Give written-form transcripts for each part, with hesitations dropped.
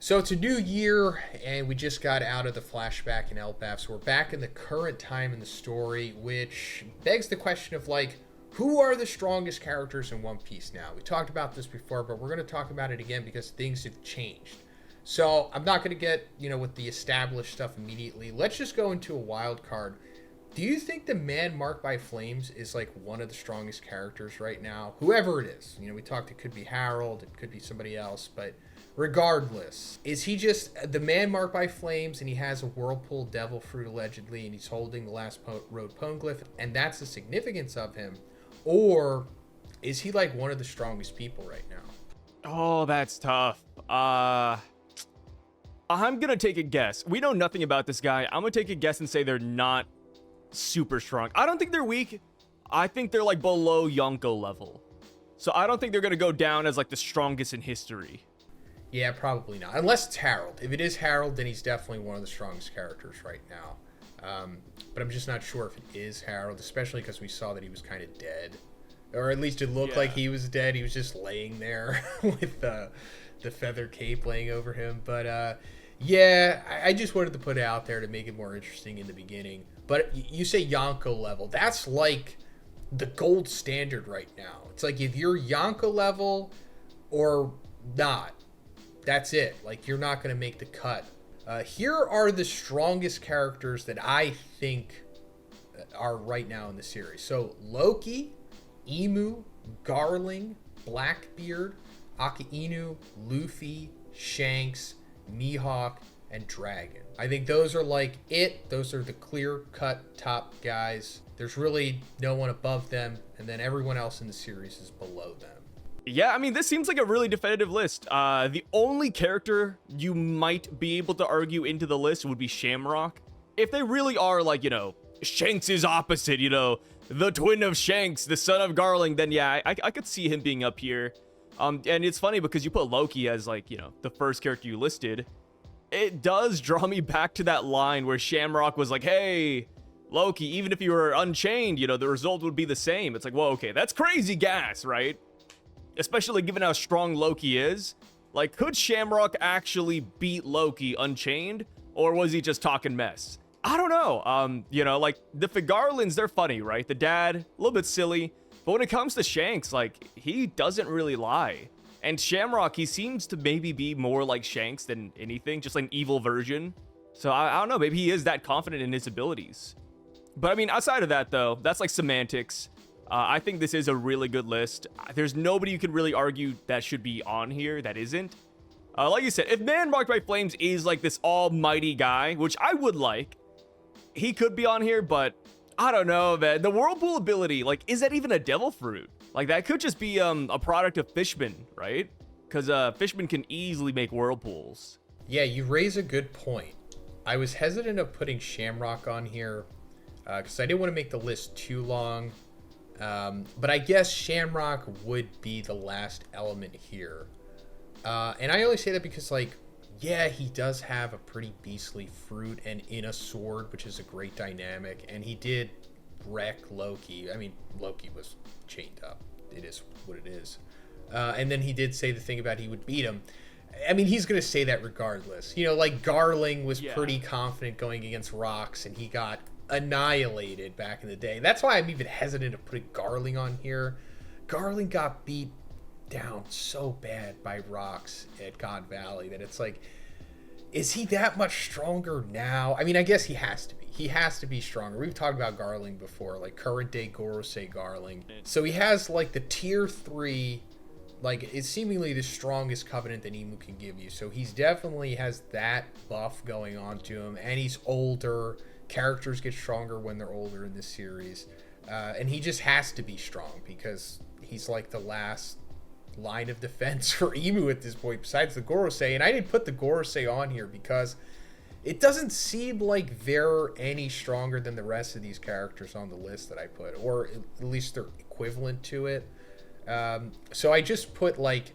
So it's a new year, and we just got out of the flashback in Elbaf, so we're back in the current time in the story, which begs the question of, like, who are the strongest characters in One Piece now? We talked about this before, but we're going to talk about it again because things have changed. So I'm not going to get, with the established stuff immediately. Let's just go into a wild card. Do you think the man marked by flames is, like, one of the strongest characters right now? Whoever it is. We talked, it could be Harold, it could be somebody else, but regardless, is he just the man marked by flames and he has a whirlpool devil fruit allegedly and he's holding the last road poneglyph and that's the significance of him? Or is he like one of the strongest people right now? Oh, that's tough. I'm gonna take a guess. We know nothing about this guy. I'm gonna take a guess and say they're not super strong. I don't think they're weak. I think they're like below Yonko level. So I don't think they're gonna go down as like the strongest in history. Yeah, probably not. Unless it's Harold. If it is Harold, then he's definitely one of the strongest characters right now. But I'm just not sure if it is Harold, especially because we saw that he was kind of dead. Or at least it looked like he was dead. He was just laying there with the feather cape laying over him. But yeah, I just wanted to put it out there to make it more interesting in the beginning. But you say Yonko level. That's like the gold standard right now. It's like if you're Yonko level or not, that's it. Like, you're not going to make the cut. Here are the strongest characters that I think are right now in the series. So, Loki, Emu, Garling, Blackbeard, Akainu, Luffy, Shanks, Mihawk, and Dragon. I think those are like it. Those are the clear-cut top guys. There's really no one above them, and then everyone else in the series is below them. Yeah, I mean, this seems like a really definitive list. The only character you might be able to argue into the list would be Shamrock. If they really are, like, Shanks' opposite, the twin of Shanks, the son of Garling, then yeah, I could see him being up here. And it's funny because you put Loki as, like, the first character you listed. It does draw me back to that line where Shamrock was like, hey, Loki, even if you were unchained, the result would be the same. It's like, whoa, okay, that's crazy gas, right? Especially given how strong Loki is. Like, could Shamrock actually beat Loki unchained? Or was he just talking mess? I don't know. Like, the Figarlands, they're funny, right? The dad, a little bit silly. But when it comes to Shanks, like, he doesn't really lie. And Shamrock, he seems to maybe be more like Shanks than anything. Just like an evil version. So, I don't know. Maybe he is that confident in his abilities. But, I mean, outside of that, though, that's like semantics. I think this is a really good list. There's nobody you can really argue that should be on here that isn't. Like you said, if Man Marked by Flames is like this almighty guy, which I would like, he could be on here, but I don't know, man. The Whirlpool ability, like, is that even a devil fruit? Like, that could just be a product of Fishman, right? Because Fishman can easily make whirlpools. Yeah, you raise a good point. I was hesitant of putting Shamrock on here because I didn't want to make the list too long. But I guess Shamrock would be the last element here. And I only say that because, like, yeah, he does have a pretty beastly fruit and in a sword, which is a great dynamic. And he did wreck Loki. I mean, Loki was chained up. It is what it is. And then he did say the thing about he would beat him. I mean, he's going to say that regardless. Like, Garling was pretty confident going against Rocks, and he got annihilated back in the day. That's why I'm even hesitant of putting Garling on here. Garling got beat down so bad by Rocks at God Valley that it's like, is he that much stronger now? I mean, I guess he has to be. He has to be stronger. We've talked about Garling before, like current day Gorosei Garling. So he has like the tier 3, like it's seemingly the strongest covenant that Emu can give you. So he's definitely has that buff going on to him, and he's older. Characters get stronger when they're older in this series. And he just has to be strong because he's like the last line of defense for Emu at this point, besides the Gorosei. And I didn't put the Gorosei on here because it doesn't seem like they're any stronger than the rest of these characters on the list that I put, or at least they're equivalent to it. So I just put like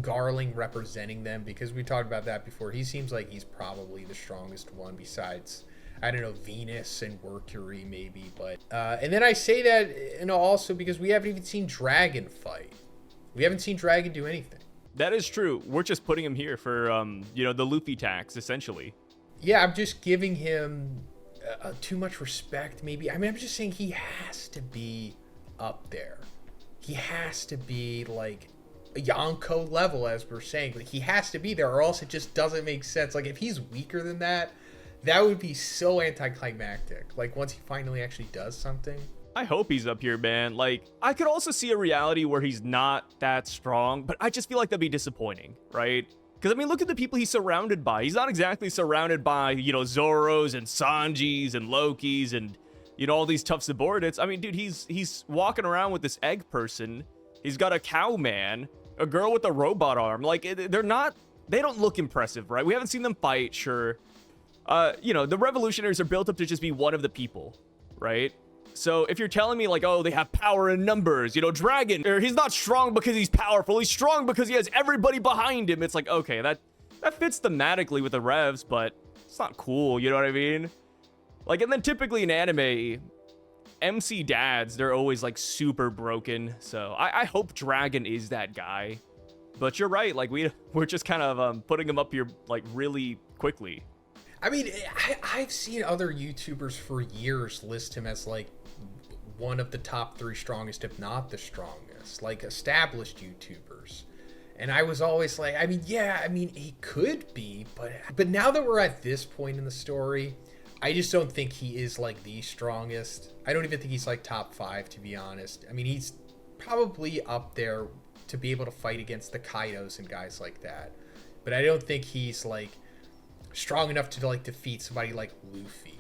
Garling representing them because we talked about that before. He seems like he's probably the strongest one besides, I don't know, Venus and Mercury maybe, but and then I say that also because we haven't even seen Dragon fight. We haven't seen Dragon do anything. That is true. We're just putting him here for, the Luffy tax, essentially. Yeah, I'm just giving him too much respect, maybe. I mean, I'm just saying he has to be up there. He has to be, like, a Yonko level, as we're saying. Like, he has to be there, or else it just doesn't make sense. Like, if he's weaker than that, that would be so anticlimactic. Like, once he finally actually does something. I hope he's up here, man. Like, I could also see a reality where he's not that strong, but I just feel like that'd be disappointing, right? Because, I mean, look at the people he's surrounded by. He's not exactly surrounded by, Zoros and Sanjis and Lokis and, all these tough subordinates. I mean, dude, he's walking around with this egg person. He's got a cow man, a girl with a robot arm. Like, they don't look impressive, right? We haven't seen them fight, sure. The revolutionaries are built up to just be one of the people, right? So if you're telling me, like, oh, they have power in numbers, Dragon, or he's not strong because he's powerful, he's strong because he has everybody behind him. It's like, okay, that fits thematically with the revs, but it's not cool, you know what I mean? Like, and then typically in anime, MC dads, they're always, like, super broken. So I hope Dragon is that guy. But you're right, like, we're just kind of putting him up here, like, really quickly. I mean, I've seen other YouTubers for years list him as, like, one of the top 3 strongest, if not the strongest, like, established YouTubers. And I was always like, I mean, yeah, he could be, but now that we're at this point in the story, I just don't think he is, like, the strongest. I don't even think he's, like, top 5, to be honest. I mean, he's probably up there to be able to fight against the Kaidos and guys like that. But I don't think he's, like, strong enough to, like, defeat somebody like Luffy.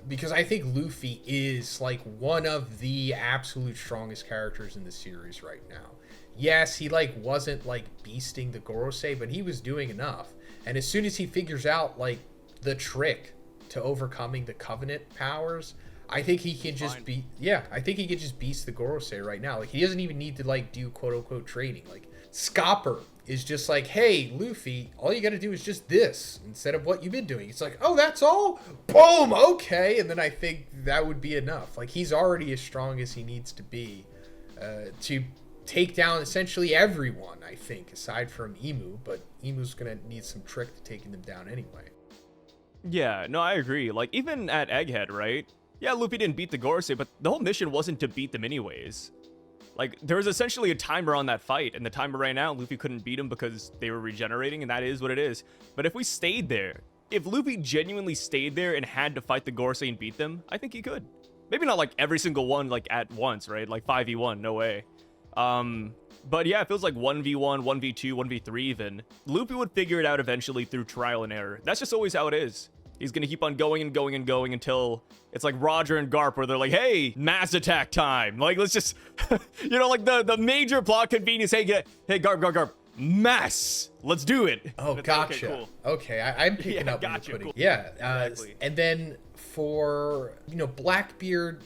Because I think Luffy is, like, one of the absolute strongest characters in the series right now. Yes, he, like, wasn't, like, beasting the Gorosei, but he was doing enough. And as soon as he figures out, like, the trick to overcoming the Covenant powers, I think he can just I think he can just beast the Gorosei right now. Like, he doesn't even need to, like, do quote-unquote training. Like, Scopper is just like, hey, Luffy, all you gotta do is just this instead of what you've been doing. It's like, oh, that's all? Boom, okay. And then I think that would be enough. Like, he's already as strong as he needs to be to take down essentially everyone, I think, aside from Emu. But Emu's gonna need some trick to taking them down anyway. Yeah, no, I agree. Like, even at Egghead, right? Yeah, Luffy didn't beat the Gorosei, but the whole mission wasn't to beat them anyways. Like, there was essentially a timer on that fight, and the timer right now, Luffy couldn't beat him because they were regenerating, and that is what it is. But if we stayed there, if Luffy genuinely stayed there and had to fight the Gorosei and beat them, I think he could. Maybe not, like, every single one, like, at once, right? Like, 5v1, no way. But yeah, it feels like 1v1, 1v2, 1v3 even. Luffy would figure it out eventually through trial and error. That's just always how it is. He's gonna keep on going and going and going until it's like Roger and Garp, where they're like, hey, mass attack time. Like, let's just, like the major plot convenience. Hey, Garp, mass. Let's do it. Oh, gotcha. Okay, cool. Okay, I'm picking up what you're putting. Cool. Yeah, exactly. And then for, Blackbeard,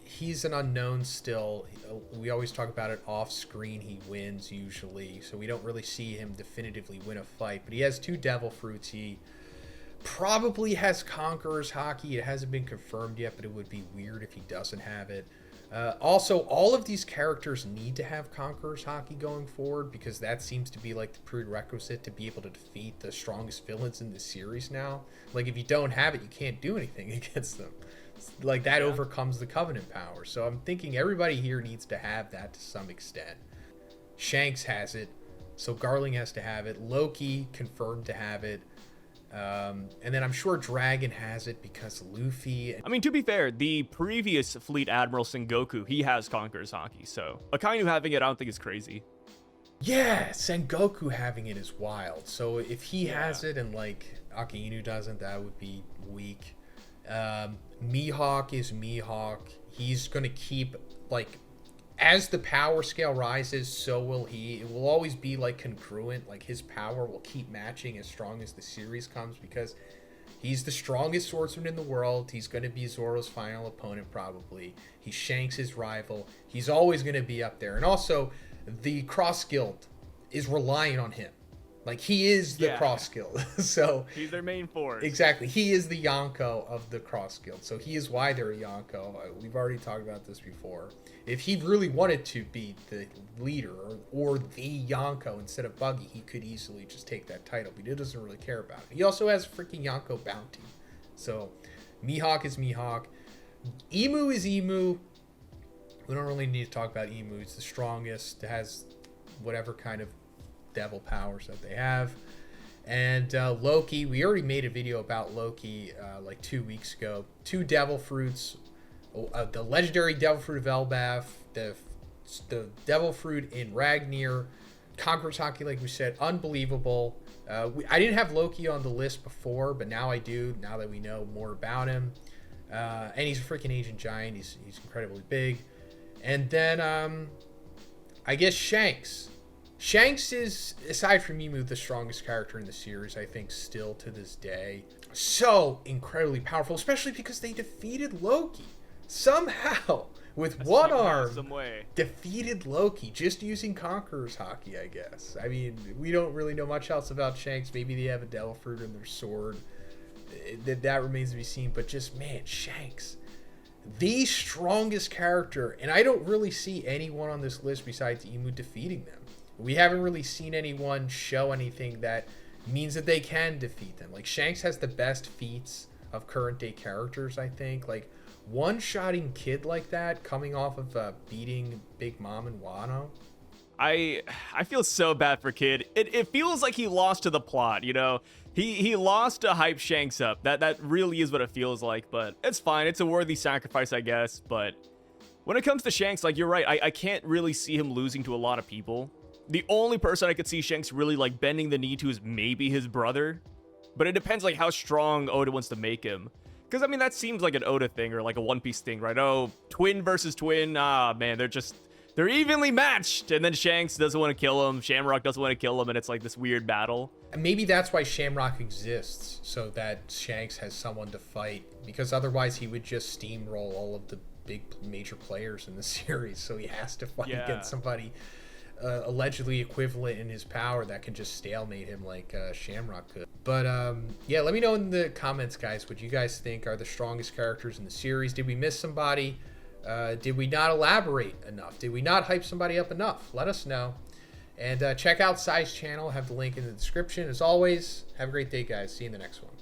he's an unknown still. We always talk about it off screen. He wins usually, so we don't really see him definitively win a fight. But he has 2 devil fruits. He probably has Conqueror's Haki. It hasn't been confirmed yet, but it would be weird if he doesn't have it. Also, all of these characters need to have Conqueror's Haki going forward, because that seems to be like the prerequisite to be able to defeat the strongest villains in the series now. Like, if you don't have it, you can't do anything against them. Like, that overcomes the Covenant power. So I'm thinking everybody here needs to have that to some extent. Shanks has it, so Garling has to have it. Loki confirmed to have it. And then I'm sure Dragon has it because Luffy. I mean, to be fair, the previous Fleet Admiral Sengoku, he has Conqueror's Haki, so Akainu having it, I don't think is crazy. Yeah, Sengoku having it is wild. So if he has it and, like, Akainu doesn't, that would be weak. Mihawk is Mihawk. He's gonna keep, like, as the power scale rises, so will he. It will always be, like, congruent. Like, his power will keep matching as strong as the series comes, because he's the strongest swordsman in the world. He's going to be Zoro's final opponent, probably. He's Shanks' rival. He's always going to be up there. And also, the Cross Guild is relying on him. Like, he is the Yeah. Cross Guild. So He's their main force. exactly, he is the Yonko of the Cross Guild. So he is why they're a Yonko. We've already talked about this before. If he really wanted to be the leader or the Yonko instead of Buggy, he could easily just take that title, but he doesn't really care about it. He also has a freaking Yonko bounty. So Mihawk is Mihawk. Emu is Emu. We don't really need to talk about Emu. It's the strongest. It has whatever kind of devil powers that they have. And Loki, we already made a video about Loki like 2 weeks ago. 2 devil fruits, the legendary devil fruit of Elbaf, the devil fruit in Ragnir, Conqueror's Haki, like we said, unbelievable. I didn't have Loki on the list before, but now I do, now that we know more about him. And he's a freaking Agent Giant. He's incredibly big. And then I guess Shanks. Shanks is, aside from Emu, the strongest character in the series, I think, still to this day. So incredibly powerful, especially because they defeated Loki. Somehow, with one arm, some way. defeated Loki, just using Conqueror's Haki, I guess. I mean, we don't really know much else about Shanks. Maybe they have a devil fruit in their sword. That remains to be seen. But just, man, Shanks, the strongest character. And I don't really see anyone on this list besides Emu defeating them. We haven't really seen anyone show anything that means that they can defeat them. Like, Shanks has the best feats of current day characters, I think. Like, one-shotting Kid like that, coming off of beating Big Mom and Wano. I feel so bad for Kid. It feels like he lost to the plot, you know? He lost to hype Shanks up. That really is what it feels like, but it's fine. It's a worthy sacrifice, I guess. But when it comes to Shanks, like, you're right. I can't really see him losing to a lot of people. The only person I could see Shanks really, like, bending the knee to is maybe his brother. But it depends, like, how strong Oda wants to make him. Because, I mean, that seems like an Oda thing or, like, a One Piece thing, right? Oh, twin versus twin. Ah, man, they're evenly matched. And then Shanks doesn't want to kill him. Shamrock doesn't want to kill him. And it's, like, this weird battle. And maybe that's why Shamrock exists, so that Shanks has someone to fight. Because otherwise he would just steamroll all of the big major players in the series. So he has to fight against somebody allegedly equivalent in his power that can just stalemate him like Shamrock could. But yeah, let me know in the comments, guys, what you guys think are the strongest characters in the series. Did we miss somebody? Did we not elaborate enough? Did we not hype somebody up enough? Let us know. And check out Sai's channel. I have the link in the description. As always, have a great day, guys. See you in the next one.